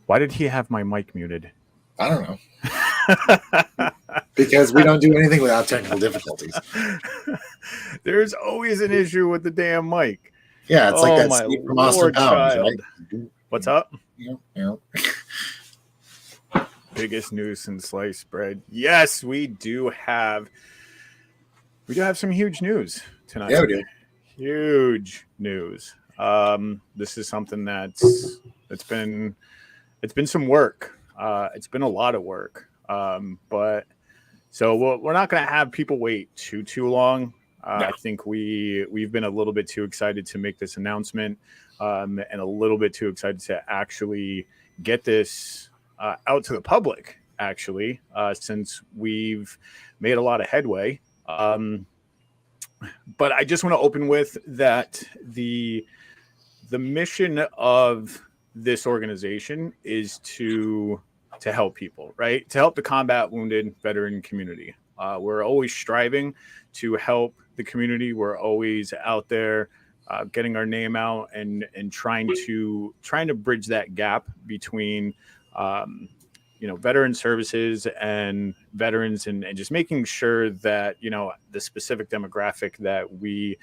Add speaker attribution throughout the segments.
Speaker 1: Why did he have my mic muted?
Speaker 2: I don't know. Because we don't do anything without technical difficulties.
Speaker 1: There's always an issue with the damn mic.
Speaker 2: Yeah, it's like that Steve from Austin Powers, right?
Speaker 1: What's up?
Speaker 2: Yeah.
Speaker 1: Biggest news since sliced bread. Yes, we do have some huge news tonight.
Speaker 2: Yeah, we do.
Speaker 1: Huge news. This is something it's been some work. It's been a lot of work. But so we're not going to have people wait too long. No. I think we've been a little bit too excited to make this announcement, and a little bit too excited to actually get this out to the public. Actually, since we've made a lot of headway. But I just want to open with that the mission of this organization is to help people, right? To help the combat wounded veteran community. We're always striving to help the community. We're always out there getting our name out and trying to bridge that gap between veteran services and veterans, and just making sure that the specific demographic that we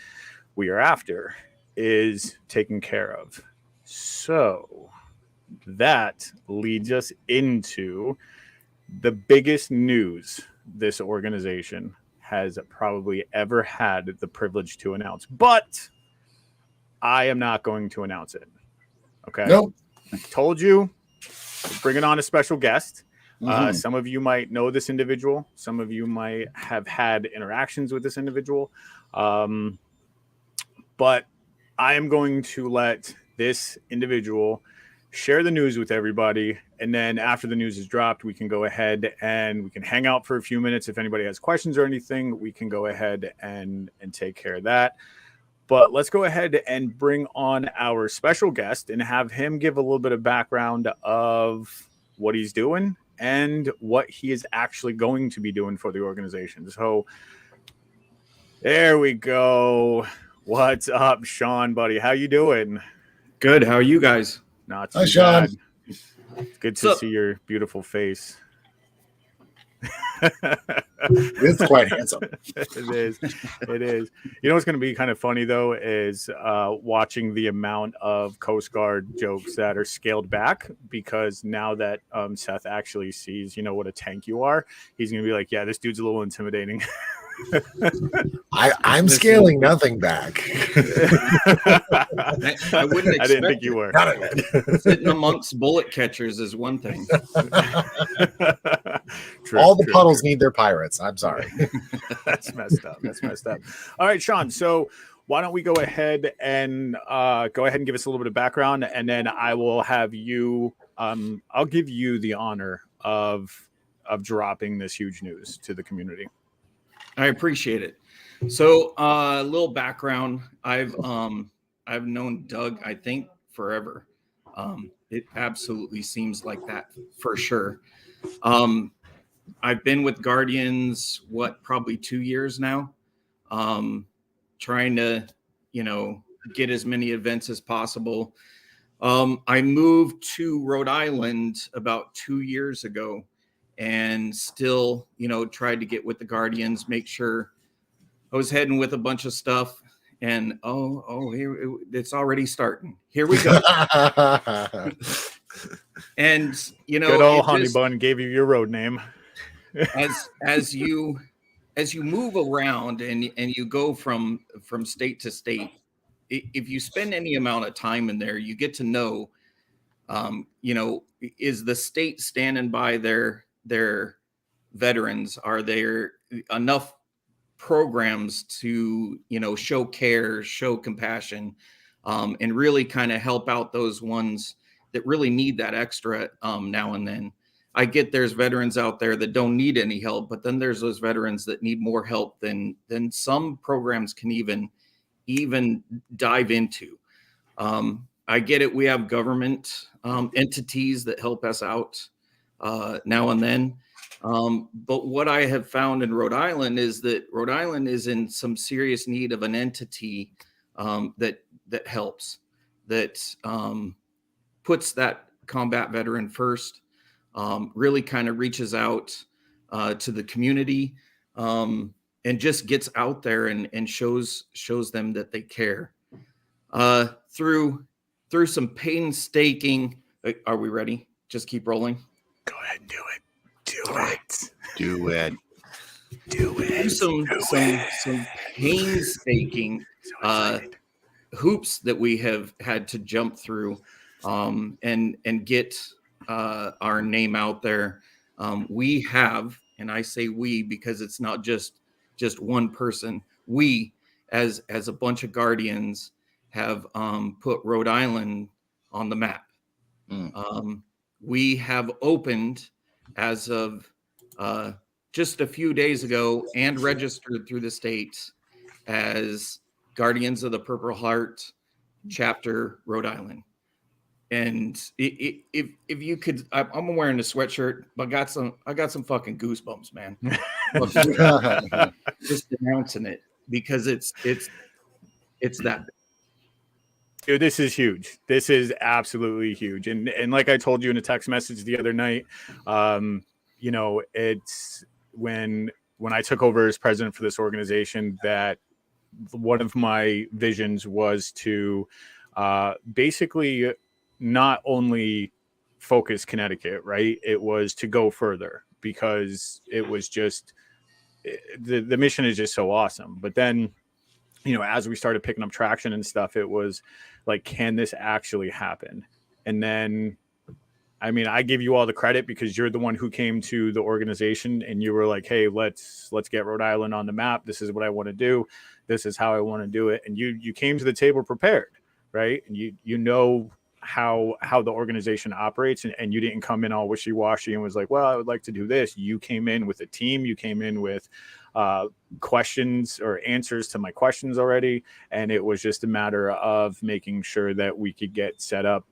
Speaker 1: are after is taken care of. So that leads us into the biggest news this organization has probably ever had the privilege to announce. But I am not going to announce it. Okay.
Speaker 2: Nope.
Speaker 1: I told you, we're bringing on a special guest. Some of you might know this individual. Some of you might have had interactions with this individual. But I am going to let this individual share the news with everybody. And then after the news is dropped, we can go ahead and we can hang out for a few minutes. If anybody has questions or anything, we can go ahead and take care of that. But let's go ahead and bring on our special guest and have him give a little bit of background of what he's doing and what he is actually going to be doing for the organization. So there we go. What's up, Sean, buddy? How you doing?
Speaker 3: Good. How are you guys?
Speaker 1: Not too
Speaker 2: Hi, Sean.
Speaker 1: bad. Good to see your beautiful face.
Speaker 2: It's quite handsome.
Speaker 1: It is. You know what's going to be kind of funny though is watching the amount of Coast Guard jokes that are scaled back, because now that Seth actually sees what a tank you are, he's going to be like, yeah, this dude's a little intimidating.
Speaker 2: I'm scaling nothing back.
Speaker 3: I wouldn't expect
Speaker 1: I didn't think you were.
Speaker 3: Sitting amongst bullet catchers is one thing.
Speaker 2: All the puddles need their pirates. I'm sorry.
Speaker 1: That's messed up. All right, Sean. So why don't we go ahead and give us a little bit of background, and then I will have you. I'll give you the honor of dropping this huge news to the community.
Speaker 3: I appreciate it. So a little background. I've known Doug, I think, forever. It absolutely seems like that for sure. I've been with Guardians, probably 2 years now, trying to, get as many events as possible. I moved to Rhode Island about 2 years ago, and still, tried to get with the Guardians, make sure I was heading with a bunch of stuff. And here it's already starting. Here we go. And
Speaker 1: good old Honey Bun gave you your road name.
Speaker 3: as you move around and you go from state to state, if you spend any amount of time in there, you get to know, is the state standing by their veterans? Are there enough programs to, show care, show compassion, and really kind of help out those ones that really need that extra now and then? I get there's veterans out there that don't need any help, but then there's those veterans that need more help than some programs can even dive into. I get it. We have government entities that help us out now and then. But what I have found in Rhode Island is that Rhode Island is in some serious need of an entity that helps, that puts that combat veteran first, really kind of reaches out to the community, and just gets out there and shows them that they care. Through some painstaking. Are we ready? Just keep rolling.
Speaker 1: Go ahead and do it. Do it.
Speaker 2: Do it.
Speaker 1: Do it.
Speaker 3: Through some painstaking
Speaker 1: So excited.
Speaker 3: hoops that we have had to jump through, and get our name out there. We have, and I say we because it's not just one person. We, as a bunch of Guardians, have put Rhode Island on the map. We have opened as of just a few days ago and registered through the state as Guardians of the Purple Heart chapter Rhode Island. And if you could, I'm wearing a sweatshirt, but I got some fucking goosebumps, man. Just announcing it because it's that.
Speaker 1: Dude, this is huge. This is absolutely huge. And like I told you in a text message the other night, you know, it's when I took over as president for this organization that one of my visions was to basically not only focus Connecticut, right? It was to go further because it was just the mission is just so awesome. But then, you know, as we started picking up traction and stuff, it was like, can this actually happen? And then, I mean, I give you all the credit because you're the one who came to the organization and you were like, hey, let's get Rhode Island on the map. This is what I want to do. This is how I want to do it. And you came to the table prepared, right? And you know how the organization operates, and you didn't come in all wishy-washy and was like, well, I would like to do this. You came in with a team. You came in with questions or answers to my questions already, and it was just a matter of making sure that we could get set up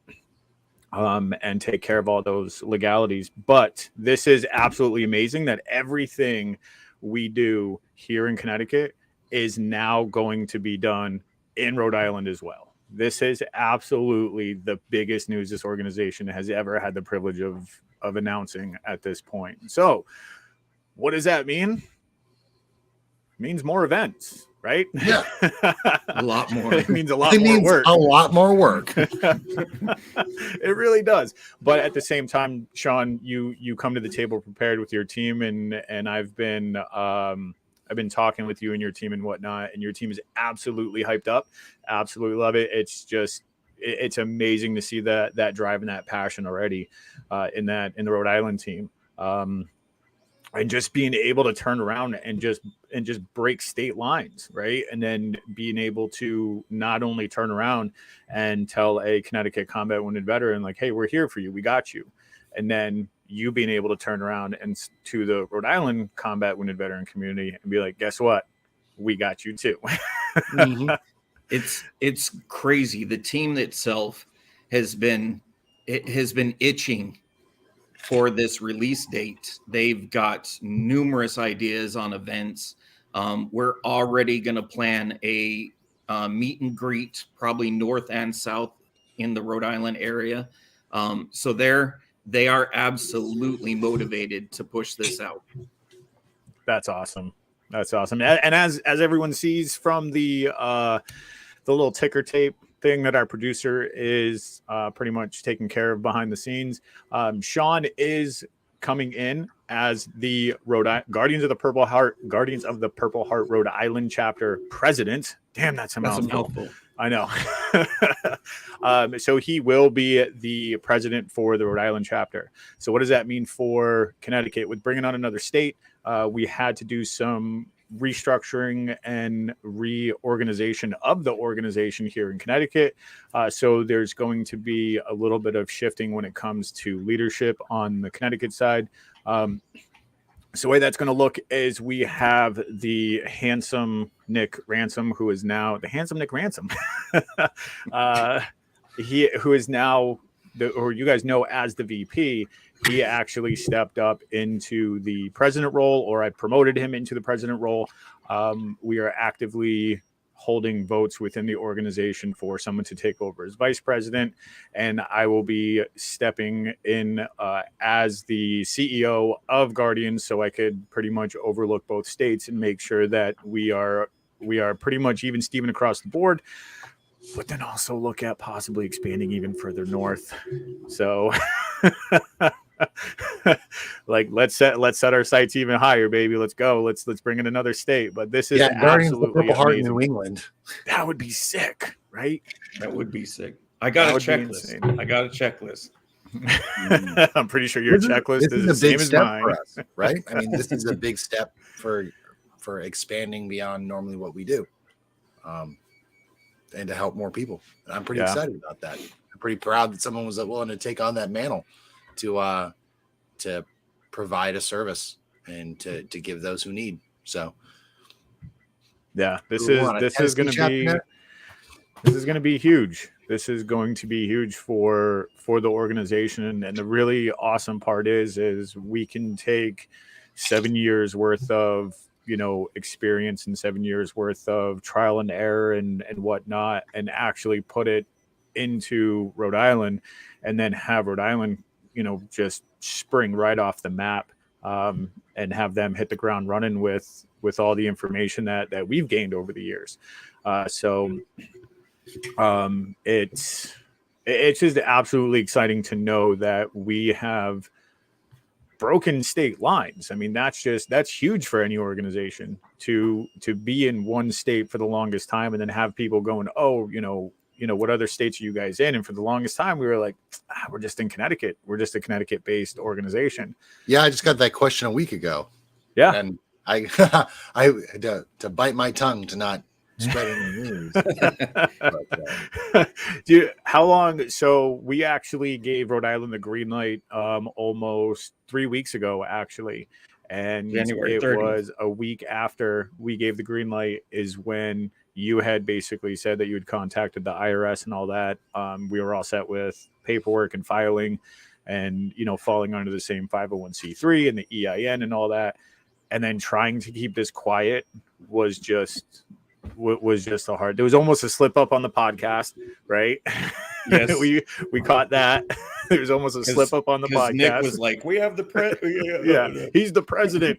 Speaker 1: and take care of all those legalities. But this is absolutely amazing that everything we do here in Connecticut is now going to be done in Rhode Island as well. This is absolutely the biggest news this organization has ever had the privilege of announcing at this point. So what does that mean? It means more events, right?
Speaker 2: Yeah.
Speaker 3: A lot more.
Speaker 1: It means a lot
Speaker 2: It
Speaker 1: more
Speaker 2: means
Speaker 1: work.
Speaker 2: a lot more work.
Speaker 1: It really does. But at the same time, Sean, you come to the table prepared with your team, and I've been talking with you and your team and whatnot, and your team is absolutely hyped up. Absolutely love it. It's just, it's amazing to see that drive and that passion already in the Rhode Island team. And just being able to turn around and just break state lines, right? And then being able to not only turn around and tell a Connecticut combat wounded veteran, like, hey, we're here for you. We got you. And then you being able to turn around and to the Rhode Island combat wounded veteran community and be like, guess what? We got you too.
Speaker 3: Mm-hmm. It's crazy. The team itself has been itching for this release date. They've got numerous ideas on events. We're already going to plan a meet and greet, probably north and south in the Rhode Island area. So they are absolutely motivated to push this out.
Speaker 1: That's awesome. That's awesome. And as everyone sees from the little ticker tape thing that our producer is pretty much taking care of behind the scenes, Sean is coming in as the Guardians of the Purple Heart Rhode Island chapter president. Damn, that's a mouthful. I know. So he will be the president for the Rhode Island chapter. So what does that mean for Connecticut? With bringing on another state, we had to do some restructuring and reorganization of the organization here in Connecticut. So there's going to be a little bit of shifting when it comes to leadership on the Connecticut side. So the way that's going to look is we have the handsome Nick Ransom, who is now the handsome Nick Ransom. who is now or you guys know as the VP, he actually stepped up into the president role, or I promoted him into the president role. We are actively holding votes within the organization for someone to take over as vice president, and I will be stepping in as the CEO of Guardians, so I could pretty much overlook both states and make sure that we are pretty much even Steven across the board, but then also look at possibly expanding even further north. So like let's set our sights even higher, baby. Let's go. Let's bring in another state. But this is
Speaker 2: Guardians of the
Speaker 1: absolutely
Speaker 2: Purple Heart in
Speaker 1: amazing.
Speaker 2: New England.
Speaker 1: That would be sick, right?
Speaker 3: That would be sick. I got a
Speaker 1: That would be
Speaker 3: checklist.
Speaker 1: insane.
Speaker 3: I got a checklist.
Speaker 1: I'm pretty sure your checklist
Speaker 2: This
Speaker 1: is the
Speaker 2: a
Speaker 1: same
Speaker 2: big
Speaker 1: as
Speaker 2: step
Speaker 1: mine.
Speaker 2: for us, right? I mean, this is a big step for expanding beyond normally what we do, and to help more people. And I'm pretty excited about that. I'm pretty proud that someone was willing to take on that mantle to provide a service and to give those who need. So
Speaker 1: Yeah, this
Speaker 2: Who
Speaker 1: is
Speaker 2: won? A
Speaker 1: this is going
Speaker 2: Tennessee
Speaker 1: to be
Speaker 2: chapter?
Speaker 1: this is going to be huge. This is going to be huge for the organization, and the really awesome part is we can take 7 years worth of experience and 7 years worth of trial and error and whatnot, and actually put it into Rhode Island, and then have Rhode Island just spring right off the map, and have them hit the ground running with all the information that we've gained over the years. It's just absolutely exciting to know that we have broken state lines. I mean, that's huge for any organization to be in one state for the longest time, and then have people going, oh, what other states are you guys in? And for the longest time, we were like, we're just in Connecticut. We're just a Connecticut-based organization.
Speaker 2: yeah, I just got that question a week ago.
Speaker 1: Yeah.
Speaker 2: And I had to bite my tongue to not spread any news.
Speaker 1: Dude, how long? So we actually gave Rhode Island the green light almost 3 weeks ago, actually. And
Speaker 3: January
Speaker 1: it
Speaker 3: 30th.
Speaker 1: was a week after we gave the green light is when you had basically said that you had contacted the IRS and all that. We were all set with paperwork and filing and, falling under the same 501c3 and the EIN and all that. And then trying to keep this quiet was just a hard. There was almost a slip up on the podcast, right?
Speaker 3: Yes.
Speaker 1: we caught that. There was almost a slip up on the podcast.
Speaker 3: Nick was like, "We have the
Speaker 1: yeah, he's the president."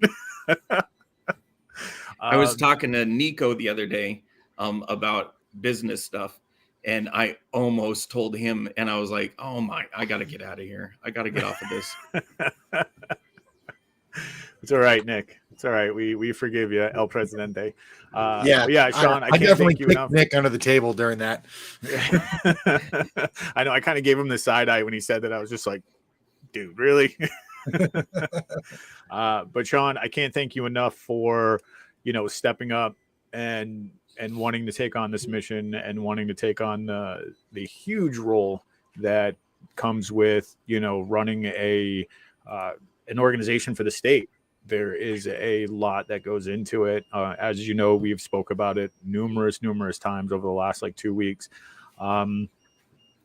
Speaker 3: I was talking to Nico the other day about business stuff, and I almost told him, and I was like, "Oh my, I got to get out of here. I got to get off of this."
Speaker 1: It's all right, Nick. It's all right. We forgive you, El Presidente.
Speaker 2: Yeah,
Speaker 1: Sean. I can't
Speaker 2: definitely
Speaker 1: thank you
Speaker 2: kicked
Speaker 1: enough.
Speaker 2: Nick under the table during that.
Speaker 1: I know. I kind of gave him the side eye when he said that. I was just like, dude, really? But Sean, I can't thank you enough for stepping up and wanting to take on this mission and wanting to take on the huge role that comes with running an organization for the state. There is a lot that goes into it. As you know, we've spoke about it numerous times over the last 2 weeks. And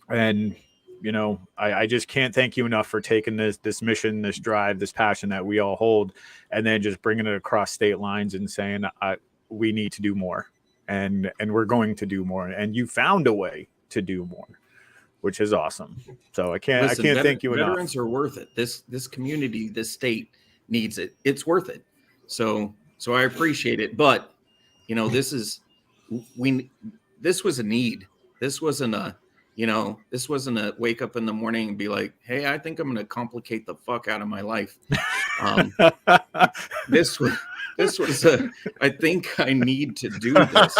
Speaker 1: I just can't thank you enough for taking this mission, this drive, this passion that we all hold, and then just bringing it across state lines and saying, we need to do more, and we're going to do more. And you found a way to do more, which is awesome. So I can't thank you enough.
Speaker 3: Veterans are worth it. This community, this state needs it. It's worth it. So I appreciate it. But this was a need. This wasn't a wake up in the morning and be like, hey, I think I'm going to complicate the fuck out of my life. This was a, I think I need to do this.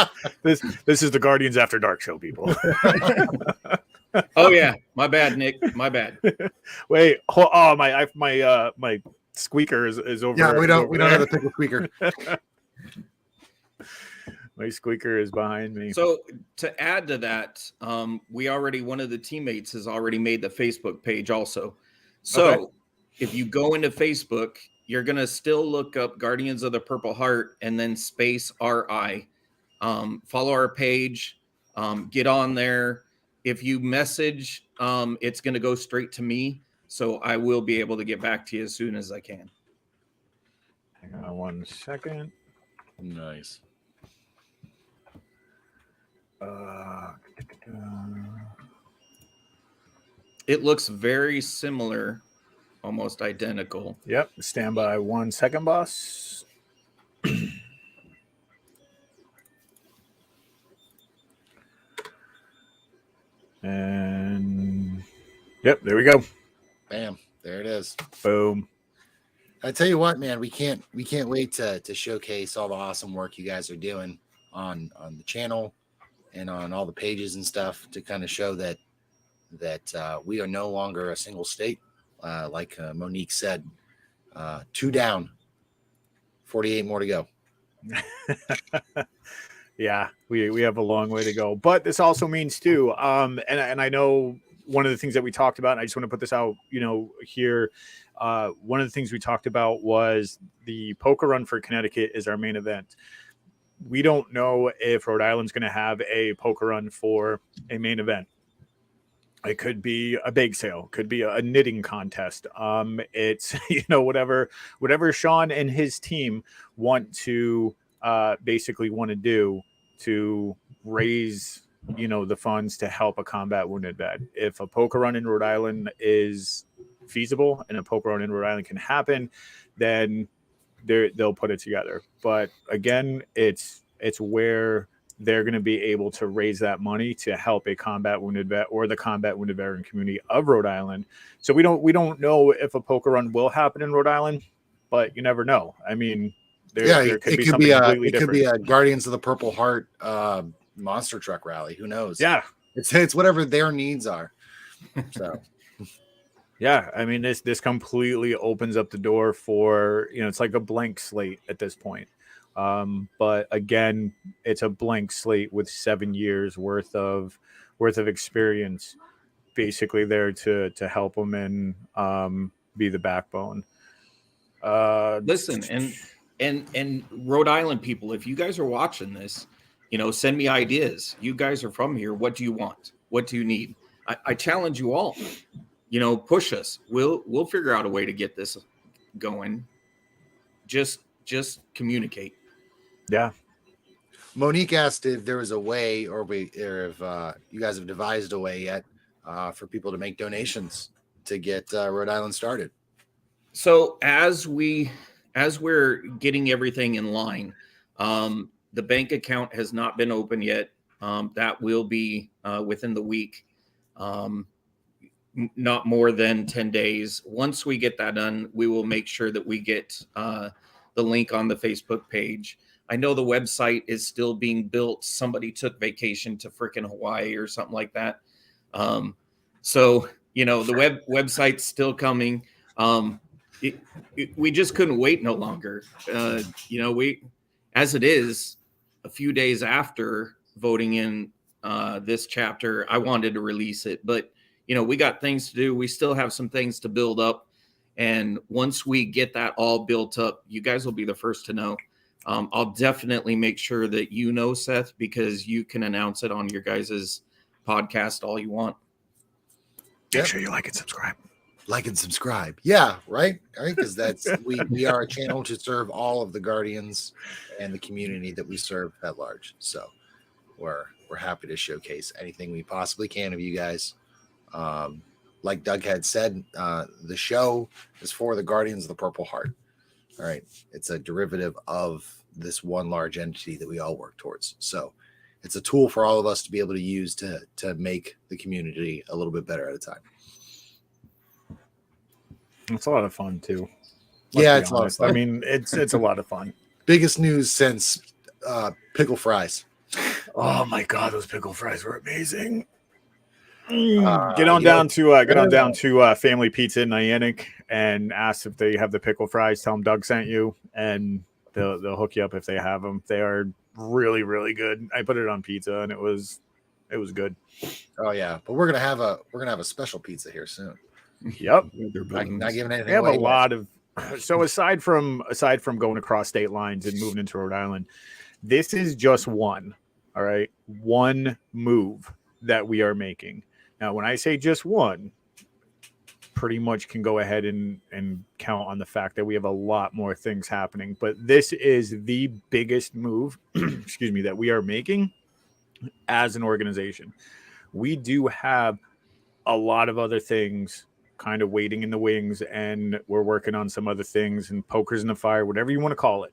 Speaker 1: This is the Guardians After Dark show, people.
Speaker 3: Oh yeah, my bad, Nick. My bad.
Speaker 1: Wait, my squeaker is over.
Speaker 2: Yeah, we don't
Speaker 1: there.
Speaker 2: have the pickle squeaker.
Speaker 1: My squeaker is behind me.
Speaker 3: So to add to that, one of the teammates has already made the Facebook page also. So if you go into Facebook, you're going to still look up Guardians of the Purple Heart and then space RI. Follow our page, get on there. if you message, it's going to go straight to me. So I will be able to get back to you as soon as I can.
Speaker 1: Hang on 1 second.
Speaker 2: Nice.
Speaker 3: It looks very similar, almost identical.
Speaker 1: Yep. Stand by 1 second, boss. And yep, there we go.
Speaker 2: Bam. There it is.
Speaker 1: Boom.
Speaker 2: I tell you what, man, we can't wait to showcase all the awesome work you guys are doing on the channel and on all the pages and stuff to kind of show that we are no longer a single state. Like Monique said, 2 down, 48 more to go.
Speaker 1: Yeah, we have a long way to go, but this also means too, and I know one of the things that we talked about, and I just want to put this out, here. One of the things we talked about was the poker run for Connecticut is our main event. We don't know if Rhode Island's going to have a poker run for a main event. It could be a bake sale, could be a knitting contest. It's whatever Sean and his team want to do to raise the funds to help a combat wounded vet. If a poker run in Rhode Island is feasible and a poker run in Rhode Island can happen, then they'll put it together. But again, it's where they're going to be able to raise that money to help a combat wounded vet or the combat wounded veteran community of Rhode Island. So we don't know if a poker run will happen in Rhode Island, but you never know. I mean, there could be something completely different.
Speaker 2: Could be a Guardians of the Purple Heart monster truck rally. Who knows?
Speaker 1: Yeah,
Speaker 2: it's whatever their needs are. So.
Speaker 1: Yeah, I mean, this completely opens up the door for, it's like a blank slate at this point. But again, it's a blank slate with 7 years worth of experience, basically there to help them and be the backbone.
Speaker 3: Listen, and Rhode Island people, if you guys are watching this, send me ideas. You guys are from here. What do you want? What do you need? I challenge you all. Push us. We'll figure out a way to get this going. Just communicate.
Speaker 1: Yeah.
Speaker 2: Monique asked if there was a way, or if you guys have devised a way yet for people to make donations to get Rhode Island started.
Speaker 3: So as we're getting everything in line, the bank account has not been open yet. That will be within the week. Not more than 10 days. Once we get that done, we will make sure that we get the link on the Facebook page. I know the website is still being built. Somebody took vacation to frickin' Hawaii or something like that. So the website's still coming. We just couldn't wait no longer. We, as it is, a few days after voting in this chapter, I wanted to release it, but we got things to do. We still have some things to build up. And once we get that all built up, you guys will be the first to know. I'll definitely make sure that Seth, because you can announce it on your guys' podcast all you want.
Speaker 1: Make sure you like and subscribe.
Speaker 2: Like and subscribe. Yeah, right? Because that's we are a channel to serve all of the Guardians and the community that we serve at large. So we're happy to showcase anything we possibly can of you guys. Like Doug had said, the show is for the Guardians of the Purple Heart. All right. It's a derivative of this one large entity that we all work towards. So it's a tool for all of us to be able to use to make the community a little bit better at a time.
Speaker 1: It's a lot of fun too.
Speaker 2: Yeah, it's a lot of fun.
Speaker 1: I mean, it's a lot of fun.
Speaker 2: Biggest news since pickle fries.
Speaker 1: Oh my God, those pickle fries were amazing. Get on down to Family Pizza in Niantic and ask if they have the pickle fries. Tell them Doug sent you, and they'll hook you up if they have them. They are really, really good. I put it on pizza, and it was good.
Speaker 2: Oh yeah, but we're gonna have a special pizza here soon.
Speaker 1: Yep,
Speaker 2: not giving anything.
Speaker 1: We have
Speaker 2: away
Speaker 1: a lot of. So aside from going across state lines and moving into Rhode Island, this is just one. All right, one move that we are making. Now, when I say just one, pretty much can go ahead and count on the fact that we have a lot more things happening. But this is the biggest move, excuse me, that we are making as an organization. We do have a lot of other things kind of waiting in the wings, and we're working on some other things and pokers in the fire, whatever you want to call it.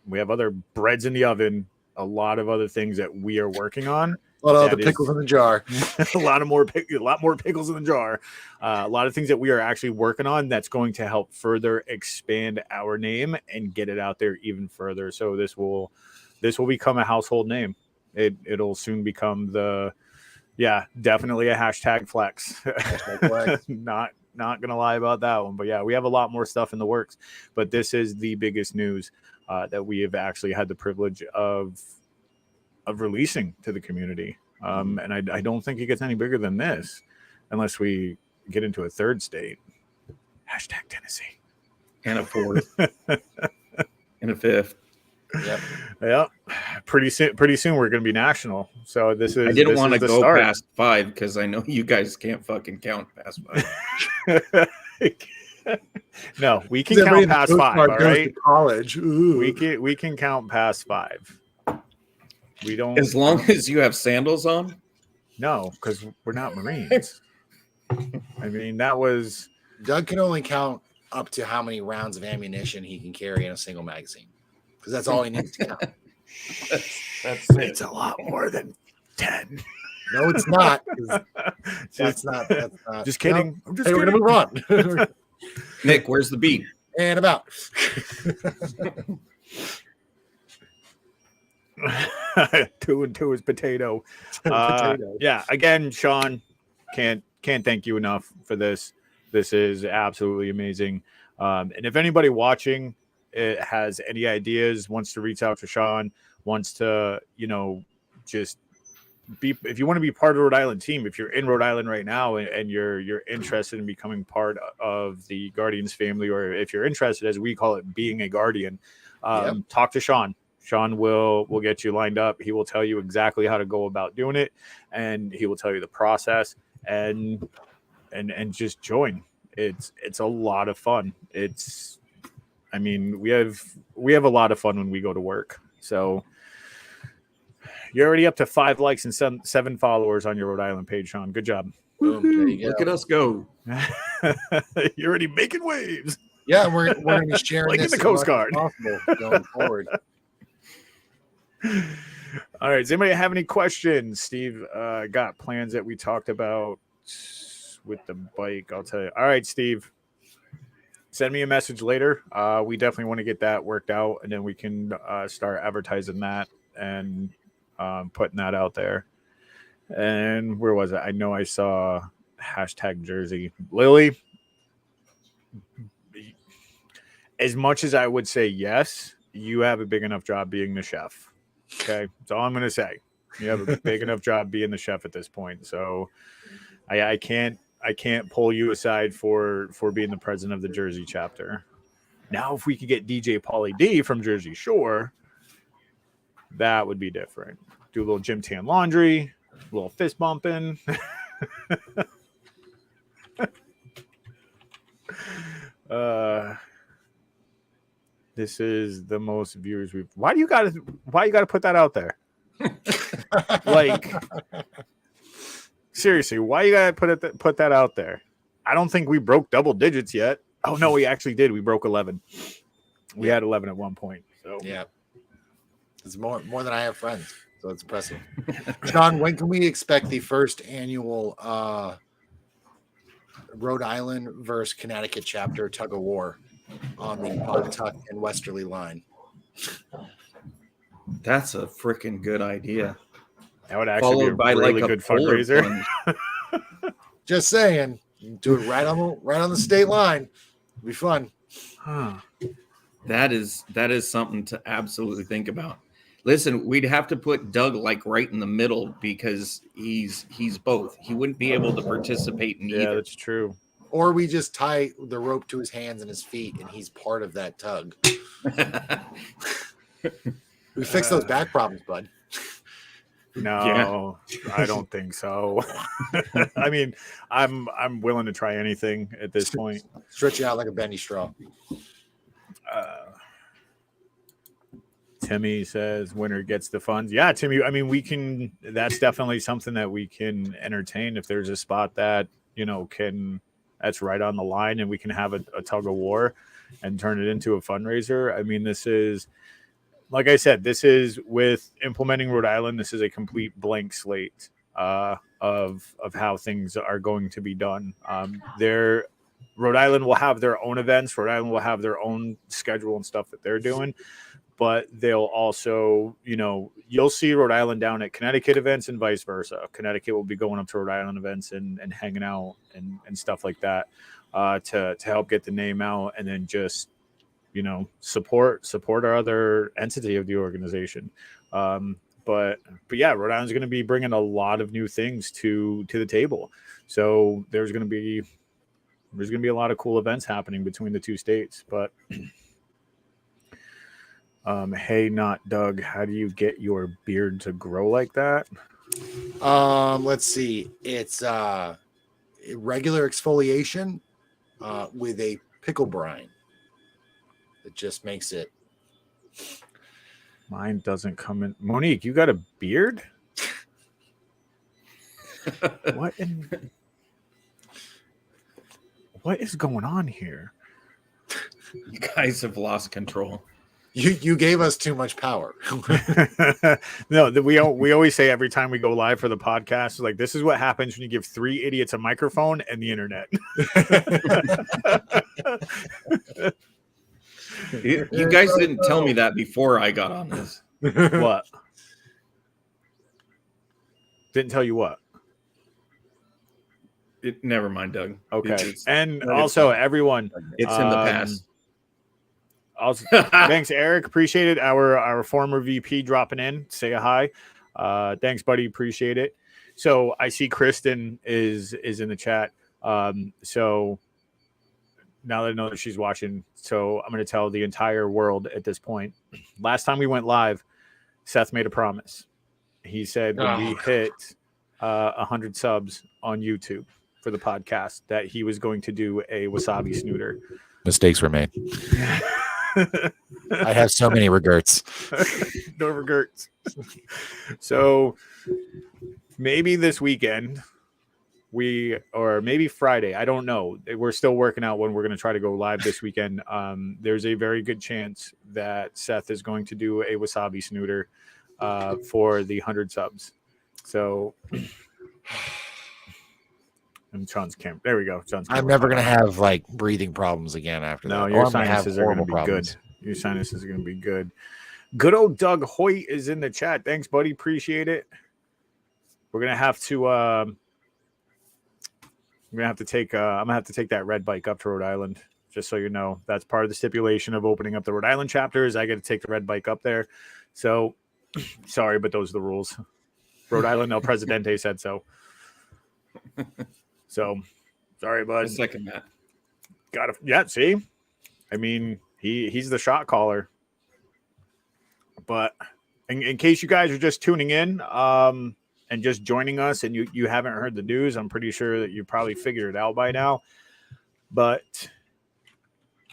Speaker 1: We have other breads in the oven, a lot of other things that we are working on.
Speaker 2: A lot of
Speaker 1: That
Speaker 2: other pickles
Speaker 1: is-
Speaker 2: in the jar.
Speaker 1: a lot more pickles in the jar. A lot of things that we are actually working on that's going to help further expand our name and get it out there even further. So this will become a household name. It'll soon become definitely a hashtag flex.
Speaker 2: Hashtag flex.
Speaker 1: Not gonna lie about that one, but yeah, we have a lot more stuff in the works. But this is the biggest news that we have actually had the privilege of releasing to the community. And I don't think it gets any bigger than this unless we get into a third state. Hashtag Tennessee.
Speaker 3: And a fourth. And a fifth.
Speaker 2: Yep.
Speaker 1: Yeah. Pretty soon we're going to be national. So this is
Speaker 3: I didn't
Speaker 1: this
Speaker 3: want to
Speaker 1: is the
Speaker 3: go
Speaker 1: start.
Speaker 3: past 5 because I know you guys can't fucking count past 5.
Speaker 1: No, we can
Speaker 2: Everybody in
Speaker 1: count
Speaker 2: the
Speaker 1: past
Speaker 2: Coast
Speaker 1: 5,
Speaker 2: Guard
Speaker 1: all
Speaker 2: goes
Speaker 1: right?
Speaker 2: to college. Ooh.
Speaker 1: We can count past 5. We don't
Speaker 3: As long as you have sandals on.
Speaker 1: No, because we're not Marines. I mean, that was
Speaker 2: Doug can only count up to how many rounds of ammunition he can carry in a single magazine, because that's all he needs to count.
Speaker 3: That's
Speaker 1: it's a lot more than 10.
Speaker 2: No, it's not. 'Cause That's not.
Speaker 1: Just kidding. I'm just
Speaker 2: Hey, we're gonna
Speaker 1: kidding.
Speaker 2: move on.
Speaker 3: Nick, where's the beat?
Speaker 2: And about.
Speaker 1: Two and two is potato.
Speaker 2: Potato.
Speaker 1: Yeah. Again, Sean, can't thank you enough for this. This is absolutely amazing. And if anybody watching has any ideas, wants to reach out to Sean, wants to, just be, if you want to be part of the Rhode Island team, if you're in Rhode Island right now and you're interested in becoming part of the Guardians family, or if you're interested, as we call it, being a Guardian, talk to Sean. Sean will get you lined up. He will tell you exactly how to go about doing it, and he will tell you the process, and just join. It's a lot of fun. We have a lot of fun when we go to work. So you're already up to 5 likes and 7 followers on your Rhode Island page, Sean. Good job.
Speaker 2: Boom, there you go.
Speaker 3: Look at us go.
Speaker 1: You're already making waves.
Speaker 2: Yeah, we're going to be sharing
Speaker 1: Like in
Speaker 2: this
Speaker 1: the
Speaker 2: as
Speaker 1: Coast
Speaker 2: much
Speaker 1: Guard.
Speaker 2: as possible going forward.
Speaker 1: All right. Does anybody have any questions? Steve got plans that we talked about with the bike. I'll tell you. All right, Steve. Send me a message later. We definitely want to get that worked out, and then we can start advertising that and putting that out there. And where was it? I know I saw hashtag Jersey. Lily, as much as I would say yes, you have a big enough job being the chef. Okay, that's all I'm going to say. You have a big enough job being the chef at this point. So I can't pull you aside for being the president of the Jersey chapter. Now, if we could get DJ Pauly D from Jersey Shore, that would be different. Do a little gym tan laundry, a little fist bumping. This is the most viewers we've. Why you gotta put that out there? Like, seriously, why you gotta put that out there? I don't think we broke double digits yet. Oh no, we actually did. We broke 11. We had 11 at one point. So
Speaker 2: Yeah, it's more than I have friends, so it's impressive. John, when can we expect the first annual Rhode Island versus Connecticut chapter tug of war on the Pawtucket and Westerly line?
Speaker 3: That's a freaking good idea.
Speaker 1: that would actually
Speaker 3: Followed
Speaker 1: be
Speaker 3: by
Speaker 1: a really
Speaker 3: like a
Speaker 1: good
Speaker 3: polar
Speaker 1: fundraiser.
Speaker 3: plunge.
Speaker 2: Just saying, do it right on the state line. It'll be fun.
Speaker 1: Huh.
Speaker 3: That is something to absolutely think about. Listen, we'd have to put Doug like right in the middle because he's both. He wouldn't be able to participate in
Speaker 1: Yeah,
Speaker 3: either.
Speaker 1: that's true.
Speaker 2: Or we just tie the rope to his hands and his feet, and he's part of that tug. We fix those back problems, bud.
Speaker 1: No, I don't think so. I mean, I'm willing to try anything at this point.
Speaker 2: Stretch you out like a bendy straw.
Speaker 1: Timmy says winner gets the funds. Yeah, Timmy. I mean, we can. That's definitely something that we can entertain if there's a spot that that's right on the line, and we can have a tug of war and turn it into a fundraiser. I mean, this is, like I said, this is with implementing Rhode Island. This is a complete blank slate of how things are going to be done. Rhode Island will have their own events. Rhode Island will have their own schedule and stuff that they're doing. But they'll also, you'll see Rhode Island down at Connecticut events and vice versa. Connecticut will be going up to Rhode Island events and hanging out and stuff like that to help get the name out, and then just, support our other entity of the organization. But yeah, Rhode Island's going to be bringing a lot of new things to the table. So there's going to be a lot of cool events happening between the two states. But hey, not Doug, how do you get your beard to grow like that?
Speaker 2: Let's see. It's regular exfoliation with a pickle brine. It just makes it.
Speaker 1: Mine doesn't come in. Monique, you got a beard? What is going on here?
Speaker 3: You guys have lost control.
Speaker 2: You gave us too much power.
Speaker 1: No, we always say every time we go live for the podcast, like, this is what happens when you give 3 idiots a microphone and the internet.
Speaker 3: You guys didn't tell me that before I got on this.
Speaker 1: What? Didn't tell you what?
Speaker 3: Never mind, Doug.
Speaker 1: Okay. And also, everyone,
Speaker 3: it's in the past.
Speaker 1: Also, thanks, Eric. Appreciate it. Our former VP dropping in. Say a hi. Thanks, buddy. Appreciate it. So I see Kristen is in the chat. So now that I know that she's watching, so I'm going to tell the entire world at this point. Last time we went live, Seth made a promise. He said when we hit 100 subs on YouTube for the podcast that he was going to do a wasabi snooter.
Speaker 2: Mistakes were made. I have so many regrets.
Speaker 1: No regrets. So maybe this weekend or maybe Friday, I don't know. We're still working out when we're going to try to go live this weekend. There's a very good chance that Seth is going to do a wasabi snooter for the 100 subs. So, and Sean's camera. There we go.
Speaker 2: I'm never going to have like breathing problems again after that.
Speaker 1: No, your sinuses are going to be good. Your sinuses are going to be good. Good old Doug Hoyt is in the chat. Thanks, buddy. Appreciate it. We're going to have to, I'm going to have to take that red bike up to Rhode Island. Just so you know, that's part of the stipulation of opening up the Rhode Island chapter is I got to take the red bike up there. So sorry, but those are the rules. Rhode Island El Presidente said so. So sorry, bud.
Speaker 3: I second that.
Speaker 1: See, I mean, he's the shot caller. But in case you guys are just tuning in and just joining us and you haven't heard the news, I'm pretty sure that you probably figured it out by now. But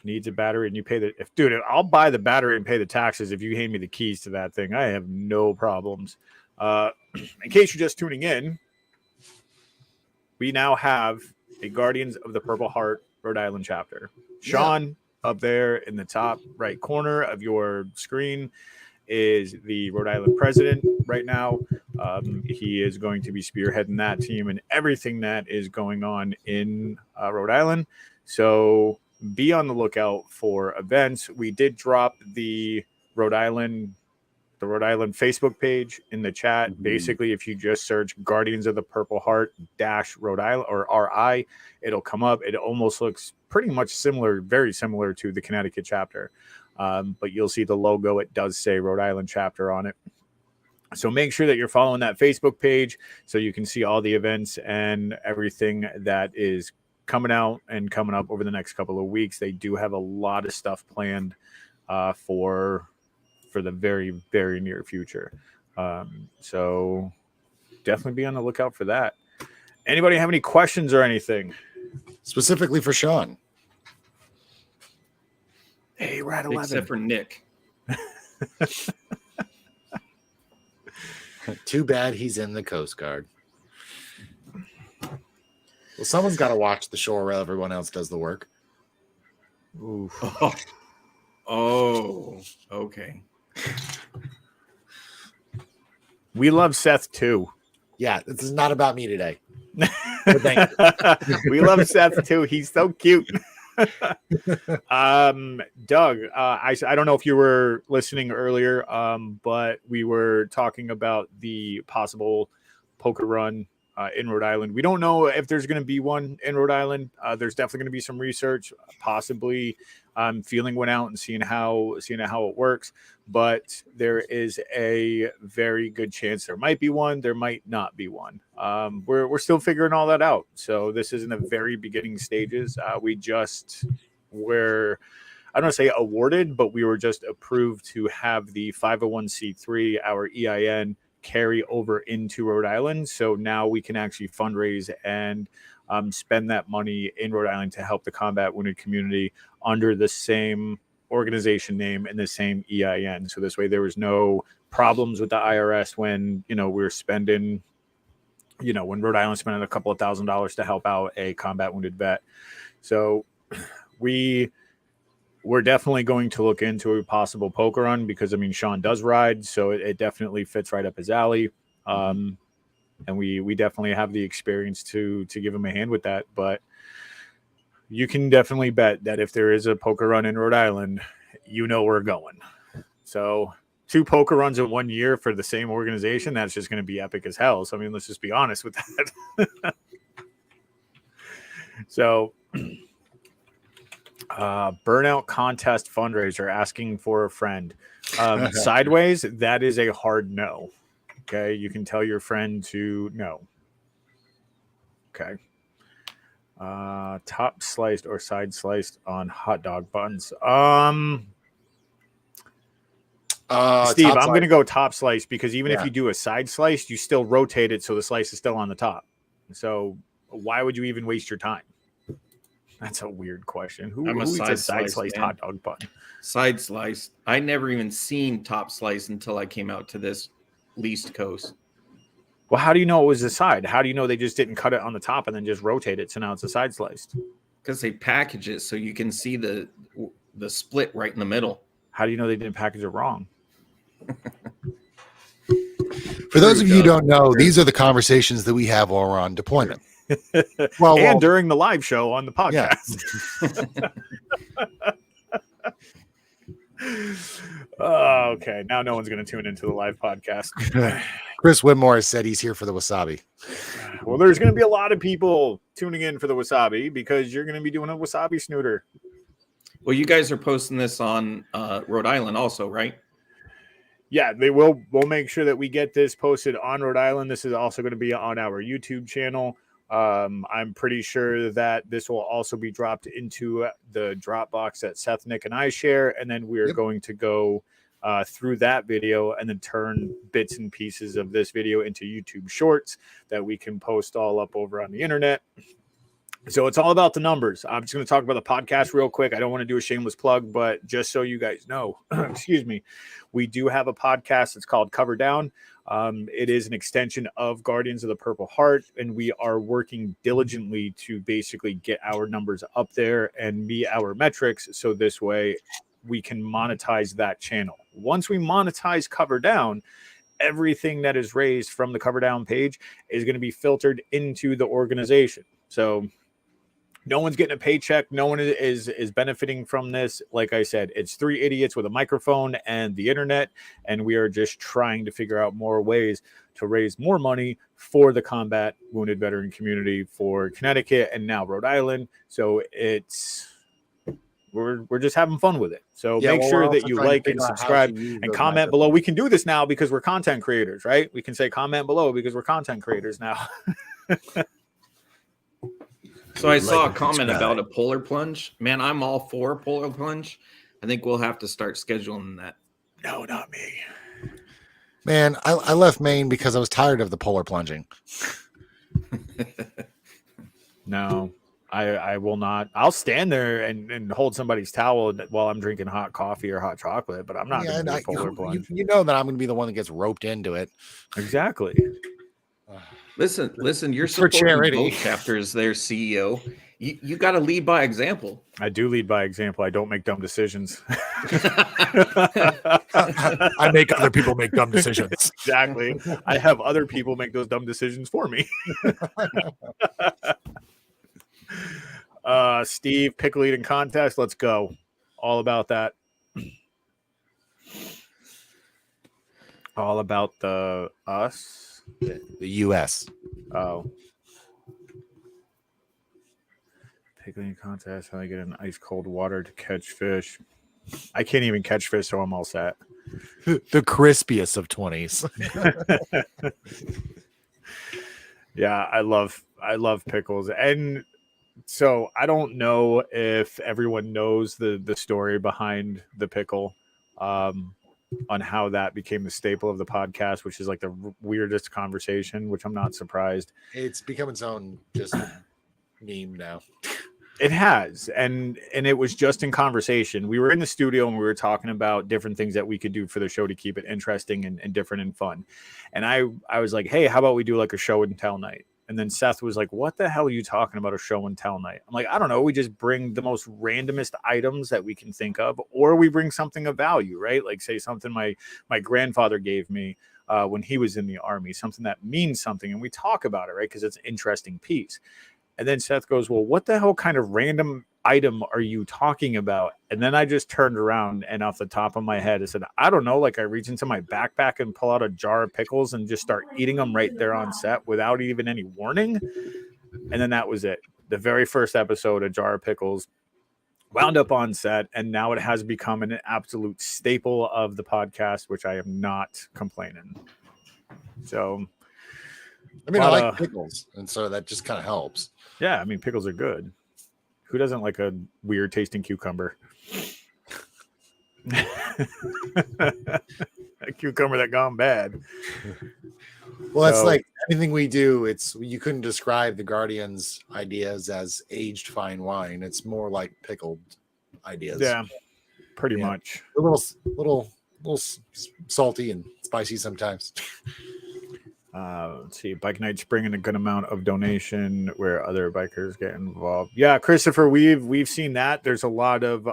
Speaker 1: needs a battery and you pay dude, I'll buy the battery and pay the taxes if you hand me the keys to that thing. I have no problems. In case you're just tuning in, we now have a Guardians of the Purple Heart Rhode Island chapter. Sean, up there in the top right corner of your screen, is the Rhode Island president right now. He is going to be spearheading that team and everything that is going on in Rhode Island. So be on the lookout for events. We did drop the Rhode Island Facebook page in the chat. Mm-hmm. Basically, if you just search Guardians of the Purple Heart - Rhode Island or RI, it'll come up. It almost looks pretty much similar, very similar to the Connecticut chapter. But you'll see the logo. It does say Rhode Island chapter on it. So make sure that you're following that Facebook page so you can see all the events and everything that is coming out and coming up over the next couple of weeks. They do have a lot of stuff planned for the very, very near future. So definitely be on the lookout for that. Anybody have any questions or anything?
Speaker 2: Specifically for Sean.
Speaker 1: Hey, we're at 11.
Speaker 3: Except for Nick.
Speaker 2: Too bad he's in the Coast Guard. Well, someone's got to watch the shore while everyone else does the work.
Speaker 1: Oof.
Speaker 3: Oh, okay.
Speaker 1: We love Seth too.
Speaker 2: Yeah, this is not about me today.
Speaker 1: We love Seth too. He's so cute. Doug, I don't know if you were listening earlier, but we were talking about the possible poker run in Rhode Island. We don't know if there's going to be one in Rhode Island. There's definitely going to be some research, possibly feeling one out and seeing how it works. But there is a very good chance there might be one. There might not be one. We're still figuring all that out. So this is in the very beginning stages. We just were, I don't want to say awarded, but we were just approved to have the 501c3, our EIN, carry over into Rhode Island. So now we can actually fundraise and spend that money in Rhode Island to help the combat wounded community under the same organization name and the same EIN. So this way there was no problems with the IRS when, we were spending, when Rhode Island spending a couple of $1,000s to help out a combat wounded vet. So we're definitely going to look into a possible poker run because Sean does ride, so it definitely fits right up his alley. And we definitely have the experience to give him a hand with that. But you can definitely bet that if there is a poker run in Rhode Island, we're going. So 2 poker runs in 1 year for the same organization, that's just going to be epic as hell. So let's just be honest with that. So burnout contest fundraiser, asking for a friend. Sideways, that is a hard no. Okay, you can tell your friend to no. Okay. Top sliced or side sliced on hot dog buns. Steve, I'm going to go top slice because even if you do a side slice, you still rotate it so the slice is still on the top. So why would you even waste your time? That's a weird question. Who eats a side sliced hot dog bun?
Speaker 3: Side slice. I never even seen top slice until I came out to this least coast.
Speaker 1: Well, how do you know it was a side? How do you know they just didn't cut it on the top and then just rotate it so now it's a side sliced?
Speaker 3: Because they package it so you can see the split right in the middle.
Speaker 1: How do you know they didn't package it wrong?
Speaker 2: For those of you who don't know, these are the conversations that we have while we're on deployment. Well,
Speaker 1: during the live show on the podcast. Oh, okay. Now no one's going to tune into the live podcast.
Speaker 2: Chris Whitmore has said he's here for the wasabi.
Speaker 1: Well, there's going to be a lot of people tuning in for the wasabi because you're going to be doing a wasabi snooter.
Speaker 3: Well, you guys are posting this on Rhode Island also, right?
Speaker 1: Yeah, they will. We'll make sure that we get this posted on Rhode Island. This is also going to be on our YouTube channel. I'm pretty sure that this will also be dropped into the Dropbox that Seth, Nick, and I share, and then we're going to go through that video and then turn bits and pieces of this video into YouTube shorts that we can post all up over on the internet. So it's all about the numbers. I'm just going to talk about the podcast real quick. I don't want to do a shameless plug, but just so you guys know, excuse me, we do have a podcast. It's called Cover Down. It is an extension of Guardians of the Purple Heart, and we are working diligently to basically get our numbers up there and meet our metrics. So this way we can monetize that channel. Once we monetize Cover Down, everything that is raised from the Cover Down page is going to be filtered into the organization. So no one's getting a paycheck. No one is benefiting from this. Like I said, it's 3 idiots with a microphone and the internet, and we are just trying to figure out more ways to raise more money for the combat wounded veteran community for Connecticut and now Rhode Island. So we're just having fun with it. So make sure that you like and subscribe and comment below. We can do this now because we're content creators, right? We can say comment below because we're content creators now.
Speaker 3: So I saw a comment about a polar plunge. Man, I'm all for polar plunge. I think we'll have to start scheduling that.
Speaker 1: No, not me.
Speaker 2: Man, I left Maine because I was tired of the polar plunging.
Speaker 1: No, I will not. I'll stand there and hold somebody's towel while I'm drinking hot coffee or hot chocolate, but I'm not going to do a polar plunge.
Speaker 2: You know that I'm going to be the one that gets roped into it.
Speaker 1: Exactly.
Speaker 3: Listen, you're
Speaker 2: For
Speaker 3: supporting
Speaker 2: charity.
Speaker 3: both chapters there, CEO. You got to lead by example.
Speaker 1: I do lead by example. I don't make dumb decisions.
Speaker 2: I make other people make dumb decisions.
Speaker 1: Exactly. I have other people make those dumb decisions for me. Steve, pickle eating contest. Let's go. All about that. All about the us.
Speaker 2: The U.S.
Speaker 1: Oh. Pickling contest. How I get in ice cold water to catch fish. I can't even catch fish, so I'm all set.
Speaker 2: The crispiest of 20s.
Speaker 1: Yeah, I love pickles. And so I don't know if everyone knows the story behind the pickle, on how that became the staple of the podcast, which is like the weirdest conversation, which I'm not surprised.
Speaker 2: It's become its own just meme now.
Speaker 1: It has, and it was just in conversation. We were in the studio and we were talking about different things that we could do for the show to keep it interesting and different and fun. And I was like, hey, how about we do like a show and tell night? And then Seth was like, what the hell are you talking about, a show and tell night? I'm like, I don't know. We just bring the most randomest items that we can think of, or we bring something of value, right? Like say something my grandfather gave me when he was in the Army, something that means something. And we talk about it, right? Because it's an interesting piece. And then Seth goes, well, what the hell kind of random item are you talking about? And then I just turned around and off the top of my head, I said, I don't know. Like I reach into my backpack and pull out a jar of pickles and just start eating them right there on set without even any warning. And then that was it. The very first episode, a jar of pickles, wound up on set. And now it has become an absolute staple of the podcast, which I am not complaining. So,
Speaker 2: I mean, I like pickles, and so that just kind of helps.
Speaker 1: Yeah, I mean, pickles are good. Who doesn't like a weird tasting cucumber? A cucumber that gone bad.
Speaker 2: Well, that's like anything we do. You couldn't describe the Guardians' ideas as aged fine wine. It's more like pickled ideas.
Speaker 1: Yeah, pretty much.
Speaker 2: A little salty and spicy sometimes.
Speaker 1: Let's see. Bike Night's bringing a good amount of donation where other bikers get involved. Yeah, Christopher, we've seen that. There's a lot of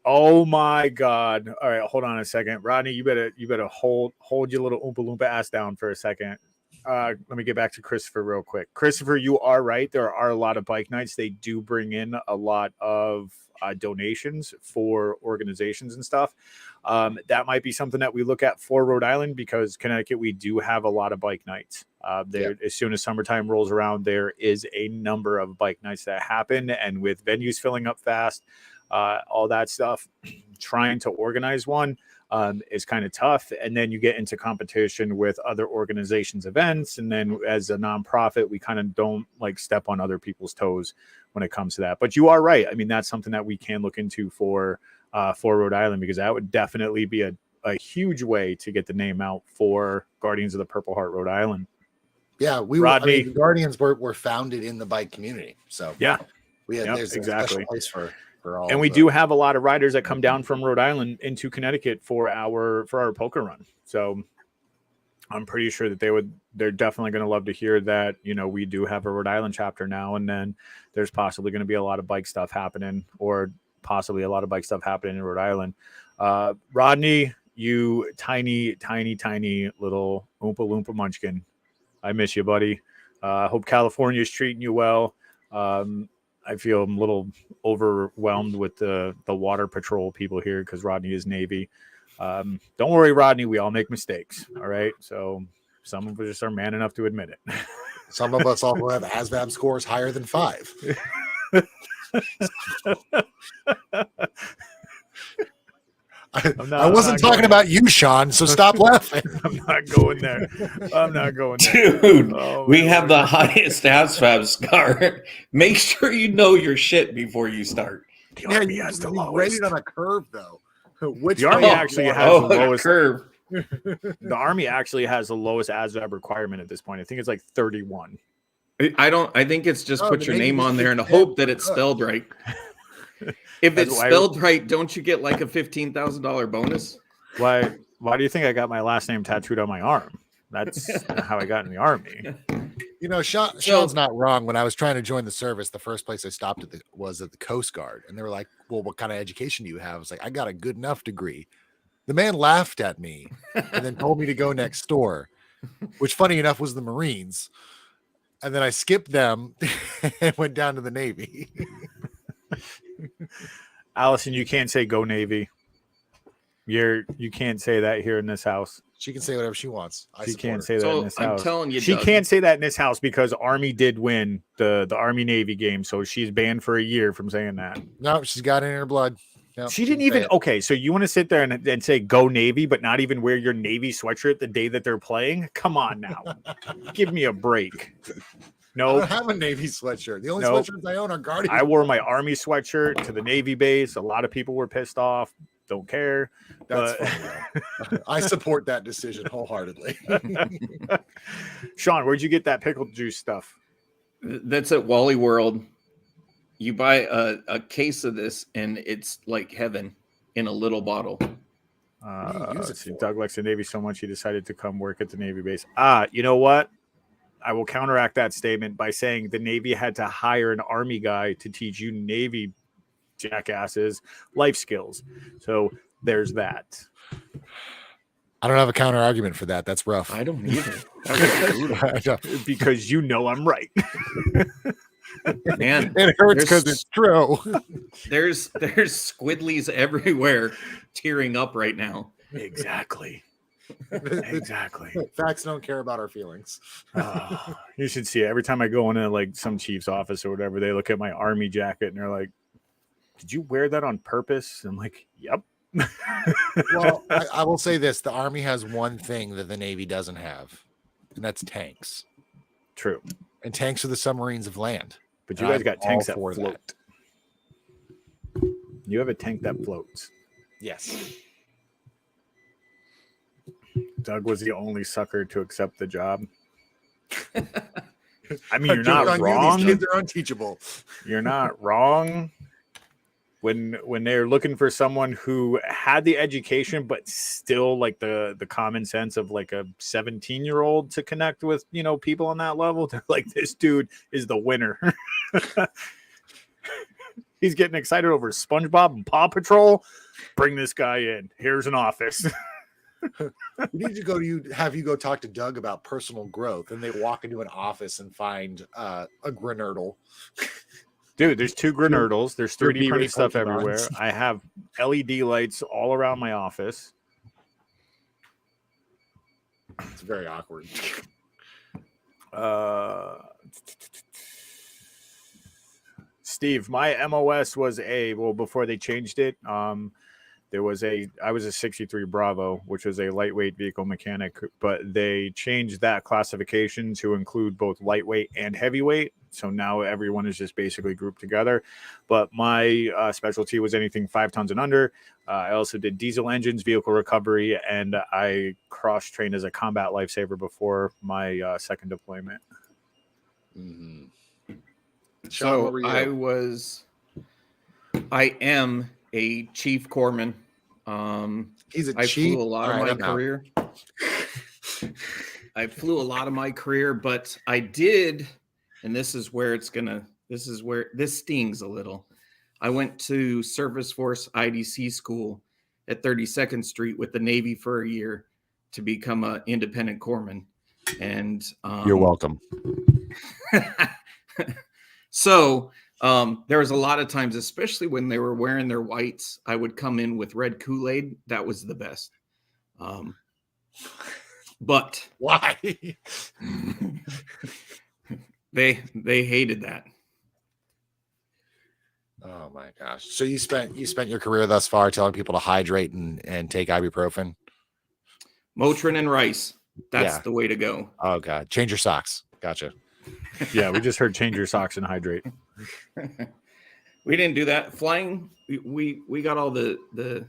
Speaker 1: oh my God. All right, hold on a second. Rodney, you better hold your little Oompa Loompa ass down for a second. Let me get back to Christopher real quick. Christopher, you are right. There are a lot of bike nights. They do bring in a lot of donations for organizations and stuff. That might be something that we look at for Rhode Island, because Connecticut, we do have a lot of bike nights. As soon as summertime rolls around, there is a number of bike nights that happen. And with venues filling up fast, all that stuff, trying to organize one is kind of tough. And then you get into competition with other organizations' events. And then as a nonprofit, we kind of don't like step on other people's toes when it comes to that. But you are right. I mean, that's something that we can look into for Rhode Island, because that would definitely be a huge way to get the name out for Guardians of the Purple Heart Rhode Island.
Speaker 2: Yeah, the Guardians were founded in the bike community. So
Speaker 1: yeah,
Speaker 2: there's a special place for all.
Speaker 1: And we do have a lot of riders that come down from Rhode Island into Connecticut for our polka run. So I'm pretty sure that they're definitely going to love to hear that, we do have a Rhode Island chapter now, and then there's possibly going to be a lot of bike stuff happening, or possibly a lot of bike stuff happening in Rhode Island. Rodney, you tiny, tiny, tiny little Oompa Loompa munchkin. I miss you, buddy. I hope California is treating you well. I feel I'm a little overwhelmed with the water patrol people here, because Rodney is Navy. Don't worry, Rodney. We all make mistakes. All right. So some of us just are man enough to admit it.
Speaker 2: Some of us also have ASVAB scores higher than 5. I wasn't talking about you, Sean, so stop laughing.
Speaker 1: I'm not going there.
Speaker 3: Dude, we have the highest ASVAB score. Make sure you know your shit before you start.
Speaker 2: The Army has the lowest. Rated on a curve, though. Which
Speaker 1: The Army
Speaker 2: way
Speaker 1: actually
Speaker 2: you are.
Speaker 1: has
Speaker 3: Oh,
Speaker 1: the lowest.
Speaker 3: curve.
Speaker 1: The Army actually has the lowest ASVAB requirement at this point. I think it's like 31.
Speaker 3: I think it's just
Speaker 2: Oh,
Speaker 3: put
Speaker 2: the
Speaker 3: your
Speaker 2: Navy
Speaker 3: name
Speaker 2: just
Speaker 3: on there and
Speaker 2: keeps
Speaker 3: hope
Speaker 2: them
Speaker 3: that it's
Speaker 2: cooked.
Speaker 3: spelled right. If
Speaker 1: That's
Speaker 3: it's
Speaker 1: why-
Speaker 3: spelled right, don't you get like a $15,000 bonus?
Speaker 1: Why do you think I got my last name tattooed on my arm? That's how I got in the Army.
Speaker 2: You know, Sean's not wrong. When I was trying to join the service, the first place I stopped at was at the Coast Guard, and they were like, "Well, what kind of education do you have?" I was like, "I got a good enough degree." The man laughed at me and then told me to go next door, which, funny enough, was the Marines. And then I skipped them and went down to the Navy.
Speaker 1: Allison, you can't say go Navy. You can't say that here in this house.
Speaker 2: She can say whatever she wants.
Speaker 1: She can't
Speaker 2: her.
Speaker 1: say that in this
Speaker 3: I'm
Speaker 1: house.
Speaker 3: telling you,
Speaker 1: She
Speaker 3: Doug,
Speaker 1: can't say that in this house because Army did win the Army Navy game, so she's banned for a year from saying that.
Speaker 2: No, she's got it in her blood. No,
Speaker 1: She didn't
Speaker 2: can say
Speaker 1: even
Speaker 2: it.
Speaker 1: okay. So you want to sit there and say go Navy, but not even wear your Navy sweatshirt the day that they're playing? Come on now, give me a break.
Speaker 2: I
Speaker 1: No,
Speaker 2: don't have a Navy sweatshirt. The only
Speaker 1: Nope.
Speaker 2: sweatshirts I own are Guardian.
Speaker 1: I wore my Army sweatshirt to the Navy base. A lot of people were pissed off. Don't care.
Speaker 2: That's
Speaker 1: but-
Speaker 2: funny, I support that decision wholeheartedly.
Speaker 1: Sean, where'd you get that pickle juice stuff?
Speaker 3: that's at Wally World. You buy a case of this, and it's like heaven in a little bottle.
Speaker 2: do you use it
Speaker 1: See,
Speaker 2: for?
Speaker 1: Doug likes the Navy so much he decided to come work at the Navy base. You know what? I will counteract that statement by saying the Navy had to hire an Army guy to teach you Navy jackasses life skills. So there's that.
Speaker 2: I don't have a counter argument for that. That's rough.
Speaker 3: I don't either.
Speaker 2: I don't.
Speaker 1: Because you know I'm right.
Speaker 3: Man,
Speaker 2: It hurts because
Speaker 3: There's-
Speaker 2: it's true.
Speaker 3: there's squiddlies everywhere tearing up right now.
Speaker 1: Exactly. Exactly.
Speaker 2: Facts don't care about our feelings.
Speaker 1: You should see it. Every time I go into like some chief's office or whatever, they look at my Army jacket and they're like, "Did you wear that on purpose?" I'm like, "Yep."
Speaker 2: Well, I will say this: the Army has one thing that the Navy doesn't have, and that's tanks.
Speaker 1: True.
Speaker 2: And tanks are the submarines of land.
Speaker 1: But you
Speaker 2: And
Speaker 1: guys
Speaker 2: I'm
Speaker 1: got tanks that
Speaker 2: all for
Speaker 1: float. You have a tank that floats.
Speaker 2: Yes.
Speaker 1: Doug was the only sucker to accept the job. I mean, you're
Speaker 2: Joke
Speaker 1: not
Speaker 2: on you,
Speaker 1: wrong.
Speaker 2: these kids are unteachable.
Speaker 1: You're not wrong. When they're looking for someone who had the education but still like the common sense of like a 17-year-old to connect with, you know, people on that level, they're like, this dude is the winner. He's getting excited over SpongeBob and Paw Patrol. Bring this guy in. Here's an office.
Speaker 2: We need to have you go talk to Doug about personal growth, and they walk into an office and find a Grenerdle.
Speaker 1: Dude, there's 2 Grenerdles. There's 3D
Speaker 2: B-Ray
Speaker 1: printed stuff
Speaker 2: Pokemons.
Speaker 1: everywhere. I have LED lights all around my office.
Speaker 2: It's very awkward.
Speaker 1: Steve, my MOS was before they changed it, I was a 63 Bravo, which was a lightweight vehicle mechanic, but they changed that classification to include both lightweight and heavyweight. So now everyone is just basically grouped together. But my specialty was anything 5 tons and under. I also did diesel engines, vehicle recovery, and I cross-trained as a combat lifesaver before my second deployment.
Speaker 2: Mm-hmm. Sean, what
Speaker 3: So
Speaker 2: were you?
Speaker 3: I am a chief corpsman.
Speaker 2: He's a
Speaker 3: I
Speaker 2: chief.
Speaker 3: flew a lot
Speaker 2: All
Speaker 3: of
Speaker 2: right,
Speaker 3: my
Speaker 2: I'm out.
Speaker 3: career. I flew a lot of my career, but I did, and this is where this stings a little. I went to Surface Force IDC school at 32nd Street with the Navy for a year to become an independent corpsman. And
Speaker 2: You're welcome.
Speaker 3: So there was a lot of times, especially when they were wearing their whites, I would come in with red Kool-Aid. That was the best. But
Speaker 2: Why?
Speaker 3: they hated that.
Speaker 2: Oh my gosh! So you spent your career thus far telling people to hydrate and take ibuprofen.
Speaker 3: Motrin and rice. That's
Speaker 2: Yeah.
Speaker 3: the way to go.
Speaker 2: Oh god! Change your socks. Gotcha.
Speaker 1: Yeah, we just heard change your socks and hydrate.
Speaker 3: We didn't do that. Flying, we got all the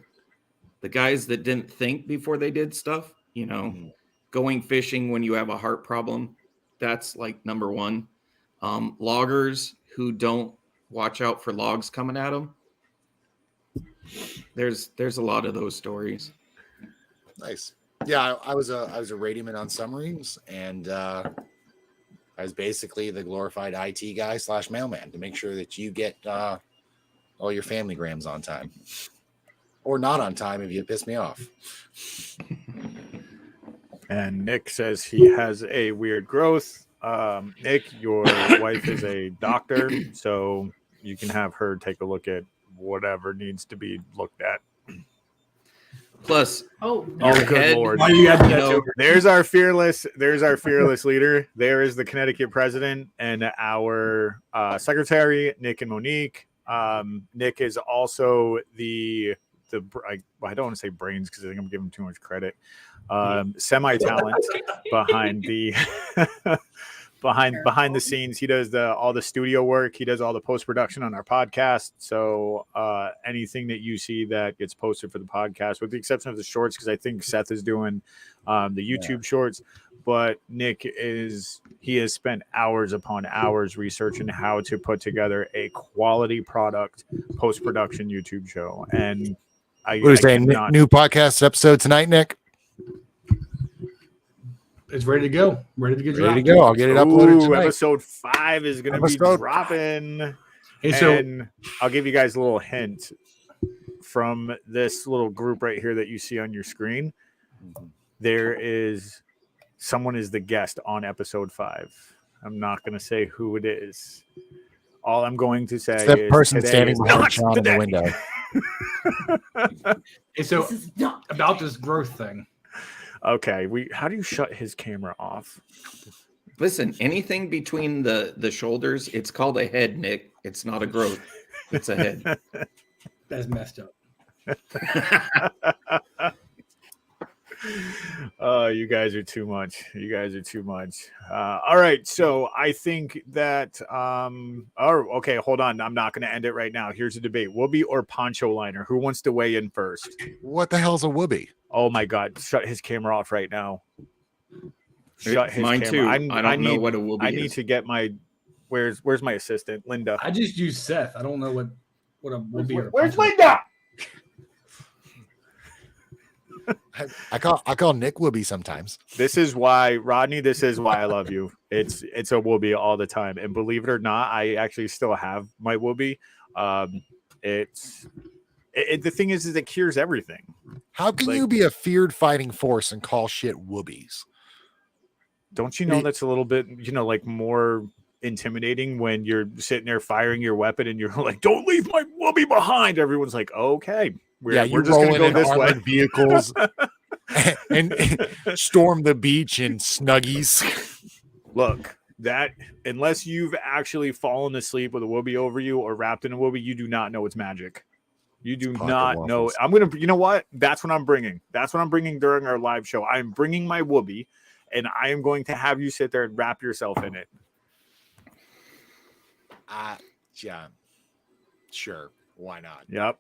Speaker 3: the guys that didn't think before they did stuff, you know,
Speaker 2: Mhm.
Speaker 3: going fishing when you have a heart problem, that's like number one. Loggers who don't watch out for logs coming at them. There's a lot of those stories.
Speaker 2: Nice. Yeah, I was a radioman on submarines, and I was basically the glorified IT guy / mailman to make sure that you get all your family grams on time, or not on time if you piss me off.
Speaker 1: And Nick says he has a weird growth. Nick, your wife is a doctor, so you can have her take a look at whatever needs to be looked at.
Speaker 3: Plus,
Speaker 1: Oh,
Speaker 3: your
Speaker 1: good
Speaker 3: head,
Speaker 1: Lord.
Speaker 4: Why you gotta do
Speaker 3: you
Speaker 4: that
Speaker 3: know,
Speaker 4: to her?
Speaker 1: There's our fearless leader. There is the Connecticut president and our secretary, Nick and Monique. Nick is also I don't want to say brains because I think I'm giving him too much credit. Semi-talent behind the behind the scenes. He does all the studio work. He does all the post-production on our podcast. So anything that you see that gets posted for the podcast, with the exception of the shorts, because I think Seth is doing the YouTube shorts, but Nick he has spent hours upon hours researching how to put together a quality product post-production YouTube show. And
Speaker 2: What are you saying? New podcast episode tonight, Nick?
Speaker 4: It's ready to go. Ready to get
Speaker 2: Ready to
Speaker 4: dropped.
Speaker 2: go. I'll get it uploaded tonight.
Speaker 1: Episode 5 is going to be dropping.
Speaker 4: Hey, so
Speaker 1: And I'll give you guys a little hint from this little group right here that you see on your screen. Someone is the guest on episode 5. I'm not going to say who it is. All I'm going to say
Speaker 2: It's that
Speaker 1: is
Speaker 2: person
Speaker 1: today
Speaker 2: standing
Speaker 1: is
Speaker 2: behind
Speaker 1: not
Speaker 2: Sean in the
Speaker 1: today.
Speaker 2: window.
Speaker 4: hey, so about this growth thing.
Speaker 1: Okay, how do you shut his camera off?
Speaker 3: listen, anything between the shoulders, it's called a head, Nick. It's not a growth. It's a head.
Speaker 4: That's messed up.
Speaker 1: You guys are too much. You guys are too much. All right. So I think that, okay, hold on. I'm not going to end it right now. Here's a debate. Whoopi or Poncho Liner? Who wants to weigh in first?
Speaker 2: What the hell's a whoopee?
Speaker 1: Oh my God. Shut his camera off right now. Shut his
Speaker 3: Mine
Speaker 1: camera.
Speaker 3: too. I don't know what a whoopee
Speaker 1: I
Speaker 3: is.
Speaker 1: need to get where's my assistant? Linda.
Speaker 4: I just use Seth. I don't know what a whoopee or
Speaker 1: Where's
Speaker 4: punch is.
Speaker 1: Linda?
Speaker 2: I call Nick Whoopi sometimes.
Speaker 1: This is why, Rodney, this is why I love you. It's a whoopee all the time. And believe it or not, I actually still have my whoopee. The thing is it cures everything.
Speaker 2: How can you be a feared fighting force and call shit whoopies?
Speaker 1: Don't you know that's a little bit, like more intimidating when you're sitting there firing your weapon and you're like, don't leave my whoopee behind. Everyone's like, okay. We're just going to go this way.
Speaker 2: Vehicles and storm the beach in Snuggies.
Speaker 1: Look, that unless you've actually fallen asleep with a whoopee over you or wrapped in a whoopee, you do not know it's magic. You do not know. I'm going to, you know what? That's what I'm bringing. That's what I'm bringing during our live show. I'm bringing my whoopee and I am going to have you sit there and wrap yourself in it.
Speaker 2: Yeah. Sure. Why not?
Speaker 1: Yep.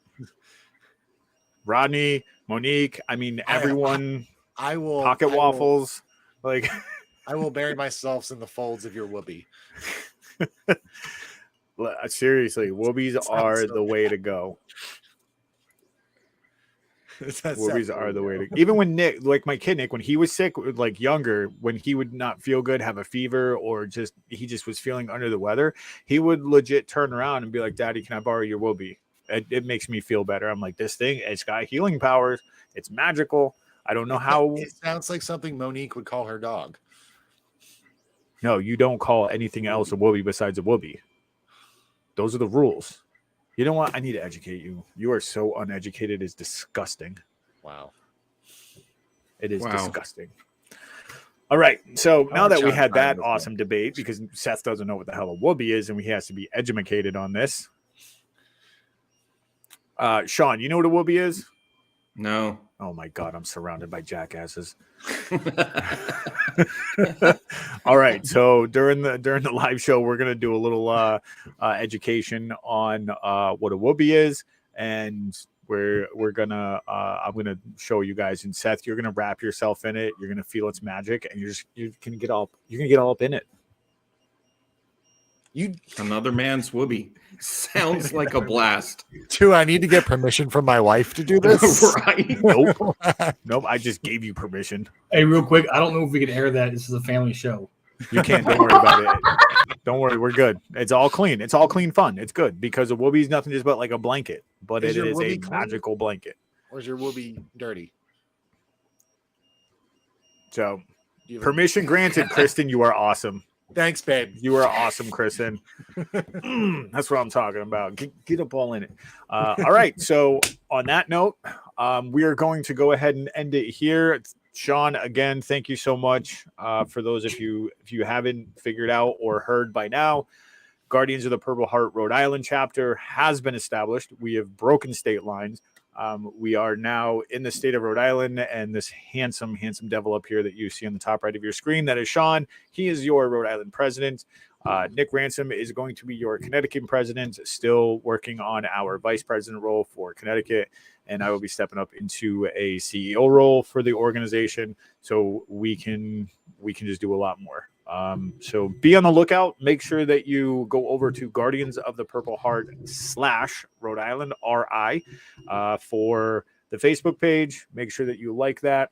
Speaker 1: Rodney, Monique, I mean, everyone.
Speaker 2: I will.
Speaker 1: Pocket waffles. Like,
Speaker 2: I will bury myself in the folds of your whoopee.
Speaker 1: Seriously, whoopies are the way to go. Whoopies are the way to go. Even when Nick, like my kid Nick, when he was sick, like younger, when he would not feel good, have a fever, or he just was feeling under the weather, he would legit turn around and be like, Daddy, can I borrow your whoopee? It makes me feel better. I'm like, this thing, it's got healing powers. It's magical. I don't know how.
Speaker 2: It sounds like something Monique would call her dog.
Speaker 1: No, you don't call anything else a whoopee besides a whoopee. Those are the rules. You know what? I need to educate you. You are so uneducated. It's disgusting.
Speaker 2: Wow.
Speaker 1: It is disgusting. All right. So now that we had that awesome debate, because Seth doesn't know what the hell a whoopee is and he has to be educated on this. Sean, you know what a whoopee is?
Speaker 3: No.
Speaker 1: Oh my God, I'm surrounded by jackasses. All right, so during the live show, we're gonna do a little education on what a whoopee is, and we're gonna I'm gonna show you guys, and Seth, you're gonna wrap yourself in it. You're gonna feel its magic, and you're gonna get all up in it.
Speaker 3: Another man's whoopee. Sounds like a blast.
Speaker 2: Do I need to get permission from my wife to do this?
Speaker 3: Right?
Speaker 1: Nope. I just gave you permission.
Speaker 4: Hey, real quick, I don't know if we can air that. This is a family show.
Speaker 1: You can't. Don't worry about it. Don't worry. We're good. It's all clean. It's all clean fun. It's good because a whoopee is nothing just but like a blanket, but
Speaker 2: Is
Speaker 1: it
Speaker 2: your
Speaker 1: is a
Speaker 2: whoopee clean?
Speaker 1: magical blanket.
Speaker 2: Or is your whoopee dirty?
Speaker 1: So
Speaker 2: Do you have a-
Speaker 1: permission granted, Kristen. You are awesome.
Speaker 2: Thanks, babe.
Speaker 1: You are awesome, Kristen. That's what I'm talking about. Get up all in it. All right. So on that note, we are going to go ahead and end it here. Sean, again, thank you so much. For those if you haven't figured out or heard by now, Guardians of the Purple Heart Rhode Island chapter has been established. We have broken state lines. We are now in the state of Rhode Island, and this handsome devil up here that you see on the top right of your screen, that is Sean. He is your Rhode Island president. Nick Ransom is going to be your Connecticut president, still working on our vice president role for Connecticut. And I will be stepping up into a CEO role for the organization, so we can just do a lot more. So be on the lookout. Make sure that you go over to Guardians of the Purple Heart / Rhode Island RI for the Facebook page. Make sure that you like that,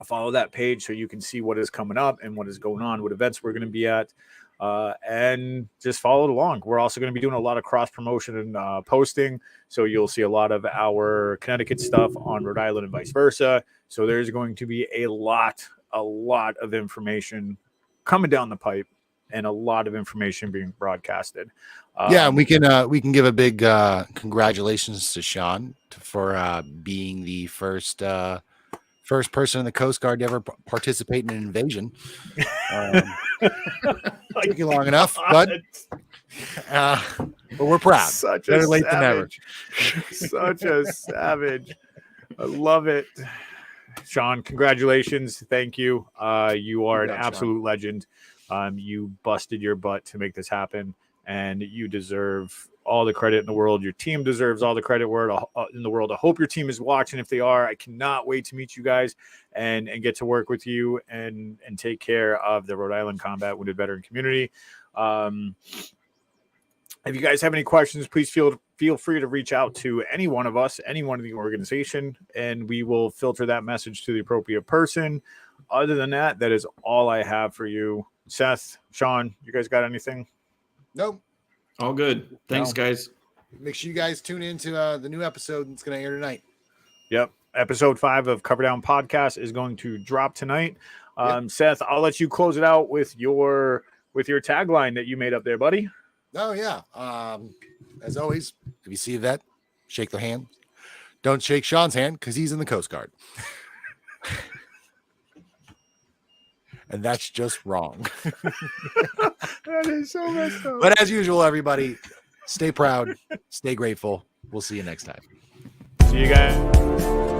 Speaker 1: follow that page so you can see what is coming up and what is going on, what events we're going to be at. And just follow it along. We're also going to be doing a lot of cross promotion and posting, so you'll see a lot of our Connecticut stuff on Rhode Island and vice versa. So there's going to be a lot of information coming down the pipe, and a lot of information being broadcasted.
Speaker 2: Yeah, and we can give a big congratulations to Sean for being the first person in the Coast Guard to ever participate in an invasion. Took you long enough, but we're proud.
Speaker 1: Such
Speaker 2: Better
Speaker 1: a
Speaker 2: late than never.
Speaker 1: Such a savage. I love it. Sean, congratulations. Thank you. You are an absolute legend. You busted your butt to make this happen, and you deserve all the credit in the world. Your team deserves all the credit in the world. I hope your team is watching. If they are, I cannot wait to meet you guys and get to work with you and take care of the Rhode Island Combat Wounded Veteran community. If you guys have any questions, please feel free to reach out to any one of us, anyone in the organization, and we will filter that message to the appropriate person. Other than that, that is all I have for you. Seth, Sean, you guys got anything?
Speaker 2: Nope.
Speaker 3: All good. Thanks, guys.
Speaker 2: Make sure you guys tune into the new episode that's going to air tonight.
Speaker 1: Yep. Episode 5 of Cover Down Podcast is going to drop tonight.
Speaker 2: Yep.
Speaker 1: Seth, I'll let you close it out with your tagline that you made up there, buddy.
Speaker 2: Oh, yeah. As always, if you see that, shake their hand. Don't shake Sean's hand because he's in the Coast Guard. And that's just wrong.
Speaker 1: That is so messed up.
Speaker 2: But as usual, everybody, stay proud, stay grateful. We'll see you next time.
Speaker 1: See you guys.